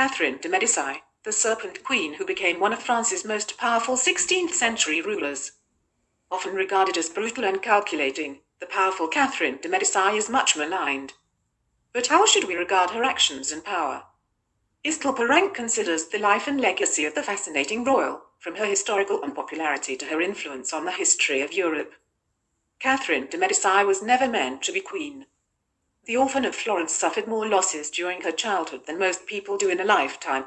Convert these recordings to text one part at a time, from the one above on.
Catherine de' Medici, the Serpent Queen who became one of France's most powerful 16th-century rulers. Often regarded as brutal and calculating, the powerful Catherine de' Medici is much maligned. But how should we regard her actions and power? HistoryLand considers the life and legacy of the fascinating royal, from her historical unpopularity to her influence on the history of Europe. Catherine de' Medici was never meant to be queen. The orphan of Florence suffered more losses during her childhood than most people do in a lifetime.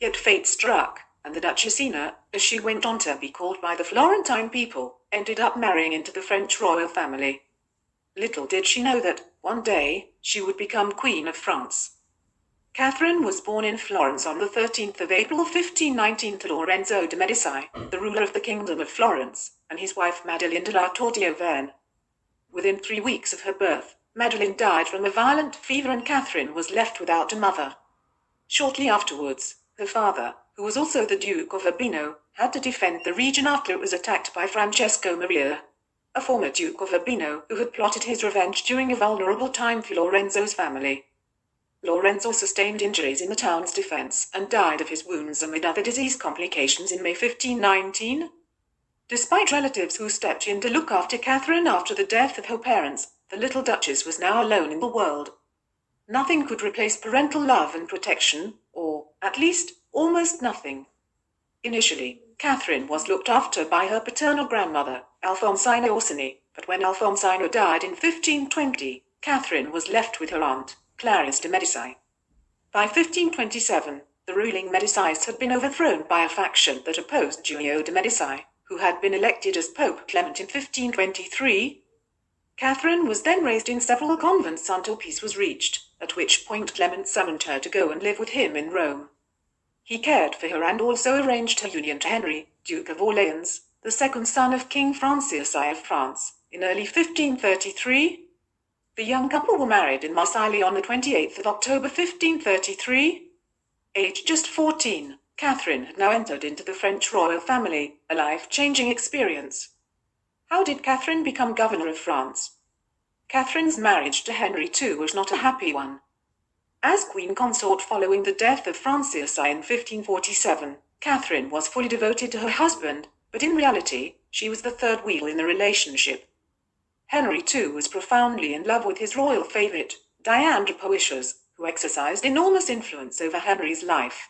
Yet fate struck, and the Duchessina, as she went on to be called by the Florentine people, ended up marrying into the French royal family. Little did she know that, one day, she would become Queen of France. Catherine was born in Florence on the 13th of April 1519 to Lorenzo de' Medici, the ruler of the Kingdom of Florence, and his wife Madeleine de la Tour-d'Auvergne. Within 3 weeks of her birth, Madeleine died from a violent fever and Catherine was left without a mother. Shortly afterwards, her father, who was also the Duke of Urbino, had to defend the region after it was attacked by Francesco Maria, a former Duke of Urbino who had plotted his revenge during a vulnerable time for Lorenzo's family. Lorenzo sustained injuries in the town's defense and died of his wounds amid other disease complications in May 1519. Despite relatives who stepped in to look after Catherine after the death of her parents, the little Duchess was now alone in the world. Nothing could replace parental love and protection, or, at least, almost nothing. Initially, Catherine was looked after by her paternal grandmother, Alfonsina Orsini, but when Alfonsina died in 1520, Catherine was left with her aunt, Clarisse de' Medici. By 1527, the ruling Medicis had been overthrown by a faction that opposed Giulio de' Medici, who had been elected as Pope Clement in 1523. Catherine was then raised in several convents until peace was reached, at which point Clement summoned her to go and live with him in Rome. He cared for her and also arranged her union to Henry, Duke of Orleans, the second son of King Francis I of France, in early 1533. The young couple were married in Marseille on the 28th of October 1533. Aged just 14, Catherine had now entered into the French royal family, a life-changing experience. How did Catherine become governor of France? Catherine's marriage to Henry II was not a happy one. As queen consort following the death of Francis I in 1547, Catherine was fully devoted to her husband, but in reality, she was the third wheel in the relationship. Henry II was profoundly in love with his royal favorite, Diane de Poitiers, who exercised enormous influence over Henry's life.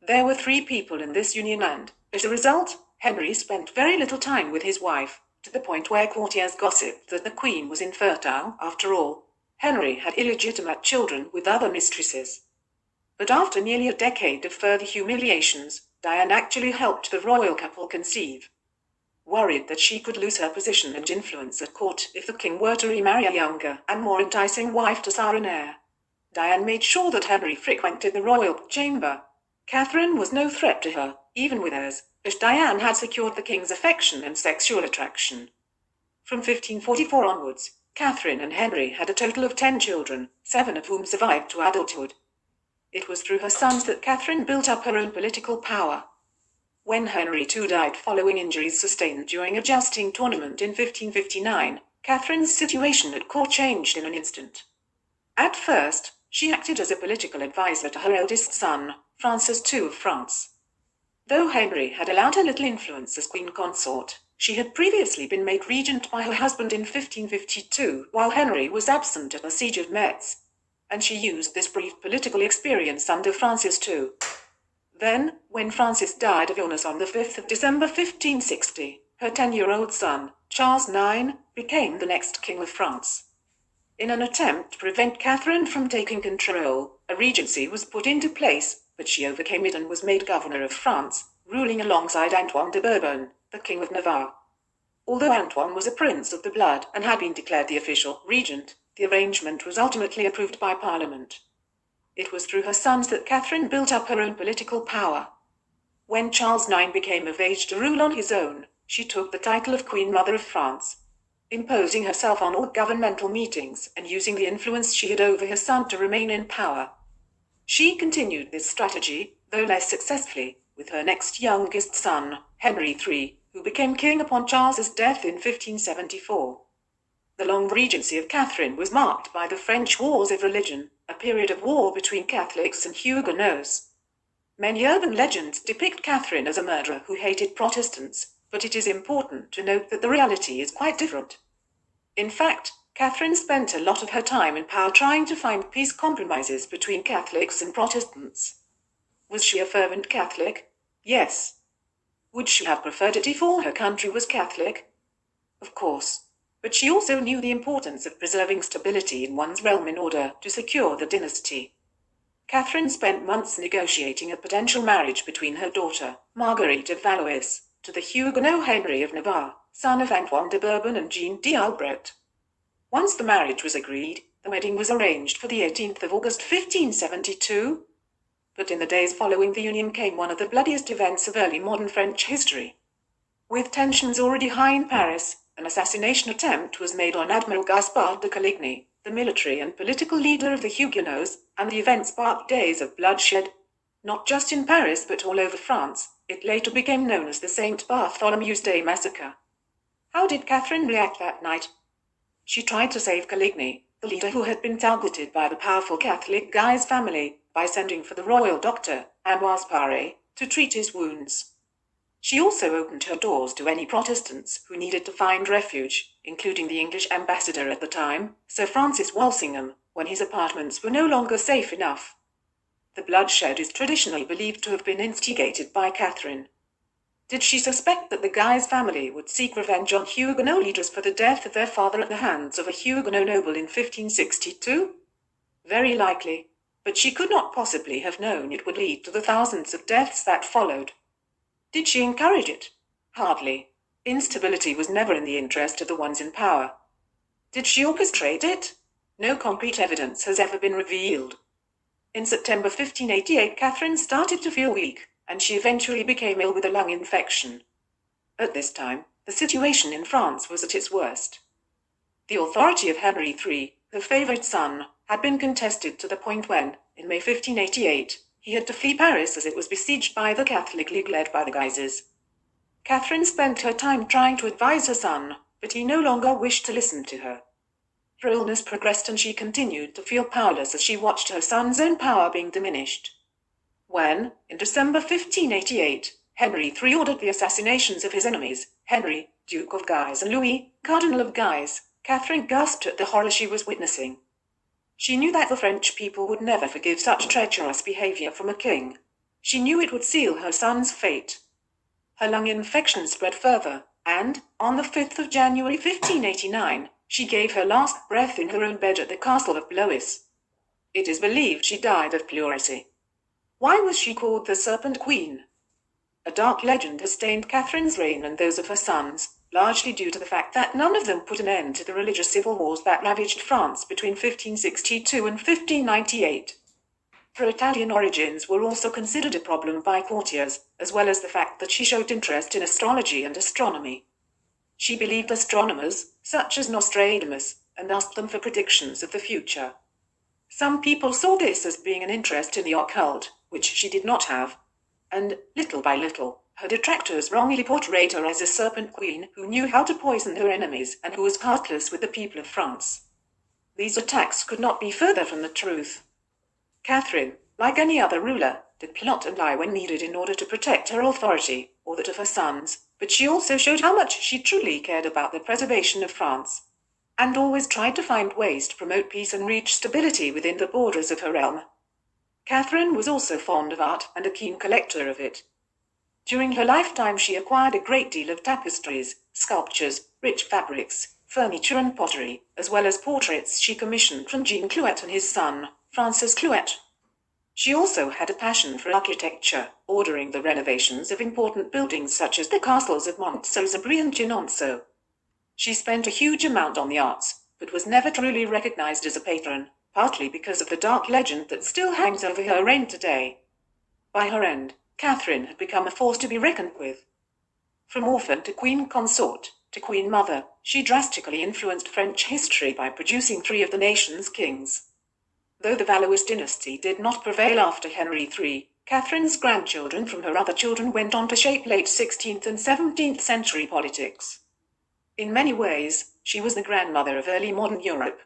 There were 3 people in this union and, as a result, Henry spent very little time with his wife, to the point where courtiers gossiped that the queen was infertile. After all, Henry had illegitimate children with other mistresses. But after nearly a decade of further humiliations, Diane actually helped the royal couple conceive. Worried that she could lose her position and influence at court if the king were to remarry a younger and more enticing wife to sire an heir, Diane made sure that Henry frequented the royal chamber. Catherine was no threat to her, even with heirs, as Diane had secured the king's affection and sexual attraction. From 1544 onwards, Catherine and Henry had a total of 10 children, 7 of whom survived to adulthood. It was through her sons that Catherine built up her own political power. When Henry II died following injuries sustained during a jousting tournament in 1559, Catherine's situation at court changed in an instant. At first, she acted as a political advisor to her eldest son, Francis II of France. Though Henry had allowed her little influence as queen consort, she had previously been made regent by her husband in 1552 while Henry was absent at the siege of Metz, and she used this brief political experience under Francis II. Then, when Francis died of illness on the 5th of December 1560, her 10-year-old son, Charles IX, became the next king of France. In an attempt to prevent Catherine from taking control, a regency was put into place, but she overcame it and was made governor of France, ruling alongside Antoine de Bourbon, the King of Navarre. Although Antoine was a prince of the blood and had been declared the official regent, the arrangement was ultimately approved by Parliament. It was through her sons that Catherine built up her own political power. When Charles IX became of age to rule on his own, she took the title of Queen Mother of France, imposing herself on all governmental meetings and using the influence she had over her son to remain in power. She continued this strategy, though less successfully, with her next youngest son, Henry III, who became king upon Charles's death in 1574. The long regency of Catherine was marked by the French Wars of Religion, a period of war between Catholics and Huguenots. Many urban legends depict Catherine as a murderer who hated Protestants, but it is important to note that the reality is quite different. In fact, Catherine spent a lot of her time in power trying to find peace compromises between Catholics and Protestants. Was she a fervent Catholic? Yes. Would she have preferred it if all her country was Catholic? Of course. But she also knew the importance of preserving stability in one's realm in order to secure the dynasty. Catherine spent months negotiating a potential marriage between her daughter, Marguerite of Valois, to the Huguenot Henry of Navarre, son of Antoine de Bourbon and Jeanne d'Albret. Once the marriage was agreed, the wedding was arranged for the 18th of August 1572. But in the days following the union came one of the bloodiest events of early modern French history. With tensions already high in Paris, an assassination attempt was made on Admiral Gaspard de Coligny, the military and political leader of the Huguenots, and the event sparked days of bloodshed. Not just in Paris but all over France, it later became known as the St. Bartholomew's Day massacre. How did Catherine react that night? She tried to save Coligny, the leader who had been targeted by the powerful Catholic Guise family, by sending for the royal doctor, Ambroise Paré, to treat his wounds. She also opened her doors to any Protestants who needed to find refuge, including the English ambassador at the time, Sir Francis Walsingham, when his apartments were no longer safe enough. The bloodshed is traditionally believed to have been instigated by Catherine. Did she suspect that the Guise family would seek revenge on Huguenot leaders for the death of their father at the hands of a Huguenot noble in 1562? Very likely, but she could not possibly have known it would lead to the thousands of deaths that followed. Did she encourage it? Hardly. Instability was never in the interest of the ones in power. Did she orchestrate it? No concrete evidence has ever been revealed. In September 1588, Catherine started to feel weak, and she eventually became ill with a lung infection. At this time, the situation in France was at its worst. The authority of Henry III, her favorite son, had been contested to the point when, in May 1588, he had to flee Paris as it was besieged by the Catholic League led by the Guises. Catherine spent her time trying to advise her son, but he no longer wished to listen to her. Her illness progressed and she continued to feel powerless as she watched her son's own power being diminished. When, in December 1588, Henry III ordered the assassinations of his enemies, Henry, Duke of Guise and Louis, Cardinal of Guise, Catherine gasped at the horror she was witnessing. She knew that the French people would never forgive such treacherous behavior from a king. She knew it would seal her son's fate. Her lung infection spread further, and, on the 5th of January 1589, she gave her last breath in her own bed at the castle of Blois. It is believed she died of pleurisy. Why was she called the Serpent Queen? A dark legend has stained Catherine's reign and those of her sons, largely due to the fact that none of them put an end to the religious civil wars that ravaged France between 1562 and 1598. Her Italian origins were also considered a problem by courtiers, as well as the fact that she showed interest in astrology and astronomy. She believed astronomers, such as Nostradamus, and asked them for predictions of the future. Some people saw this as being an interest in the occult, which she did not have. And, little by little, her detractors wrongly portrayed her as a serpent queen who knew how to poison her enemies and who was heartless with the people of France. These attacks could not be further from the truth. Catherine, like any other ruler, did plot and lie when needed in order to protect her authority, or that of her sons, but she also showed how much she truly cared about the preservation of France, and always tried to find ways to promote peace and reach stability within the borders of her realm. Catherine was also fond of art and a keen collector of it. During her lifetime she acquired a great deal of tapestries, sculptures, rich fabrics, furniture and pottery, as well as portraits she commissioned from Jean Clouet and his son, Francis Clouet. She also had a passion for architecture, ordering the renovations of important buildings such as the castles of Montsozabri and Chenonceau. She spent a huge amount on the arts, but was never truly recognized as a patron, partly because of the dark legend that still hangs over her reign today. By her end, Catherine had become a force to be reckoned with. From orphan to queen consort, to queen mother, she drastically influenced French history by producing three of the nation's kings. Though the Valois dynasty did not prevail after Henry III, Catherine's grandchildren from her other children went on to shape late 16th and 17th century politics. In many ways, she was the grandmother of early modern Europe.